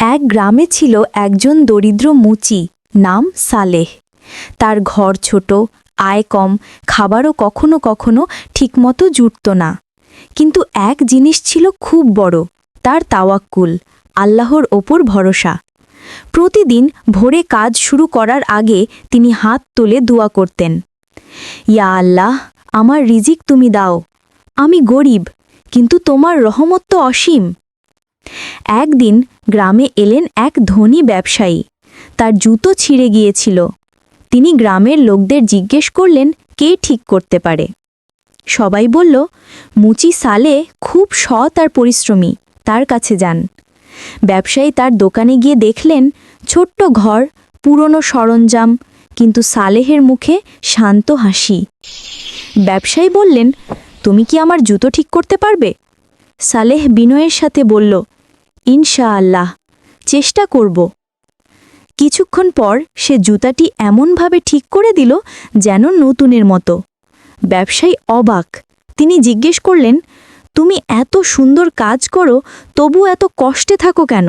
এক গ্রামে ছিল একজন দরিদ্র মুচি, নাম সালেহ। তার ঘর ছোট, আয় কম, খাবারও কখনো কখনো ঠিকমতো জুটত না। কিন্তু এক জিনিস ছিল খুব বড়, তার তাওয়াক্কুল, আল্লাহর ওপর ভরসা। প্রতিদিন ভোরে কাজ শুরু করার আগে তিনি হাত তুলে দোয়া করতেন, ইয়া আল্লাহ, আমার রিজিক তুমি দাও। আমি গরিব, কিন্তু তোমার রহমত তো অসীম। একদিন গ্রামে এলেন এক ধনী ব্যবসায়ী। তার জুতো ছিঁড়ে গিয়েছিল। তিনি গ্রামের লোকদের জিজ্ঞেস করলেন কে ঠিক করতে পারে। সবাই বলল, মুচি সালে খুব সৎ আর পরিশ্রমী, তার কাছে যান। ব্যবসায়ী তার দোকানে গিয়ে দেখলেন ছোট্ট ঘর, পুরনো সরঞ্জাম, কিন্তু সালেহের মুখে শান্ত হাসি। ব্যবসায়ী বললেন, তুমি কি আমার জুতো ঠিক করতে পারবে? সালেহ বিনয়ের সাথে বলল, ইনশাআল্লাহ, চেষ্টা করব। কিছুক্ষণ পর সে জুতাটি এমনভাবে ঠিক করে দিল যেন নতুনের মতো। ব্যবসায়ী অবাক। তিনি জিজ্ঞেস করলেন, তুমি এত সুন্দর কাজ করো, তবু এত কষ্টে থাকো কেন?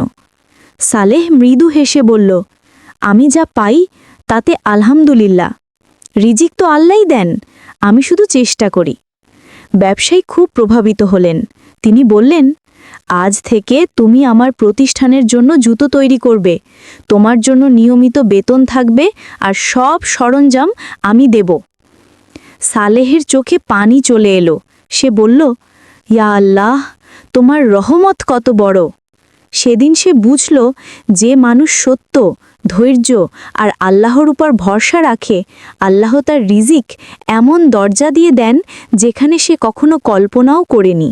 সালেহ মৃদু হেসে বলল, আমি যা পাই তাতে আলহামদুলিল্লাহ। রিজিক তো আল্লাহই দেন, আমি শুধু চেষ্টা করি। ব্যবসায়ী খুব প্রভাবিত হলেন। তিনি বললেন, আজ থেকে তুমি আমার প্রতিষ্ঠানের জন্য জুতো তৈরি করবে। তোমার জন্য নিয়মিত বেতন থাকবে আর সব সরঞ্জাম আমি দেব। সালেহের চোখে পানি চলে এলো। সে বলল, ইয়া আল্লাহ, তোমার রহমত কত বড়। সেদিন সে বুঝল, যে মানুষ সত্য, ধৈর্য আর আল্লাহর উপর ভরসা রাখে, আল্লাহ তার রিজিক এমন দরজা দিয়ে দেন যেখানে সে কখনো কল্পনাও করেনি।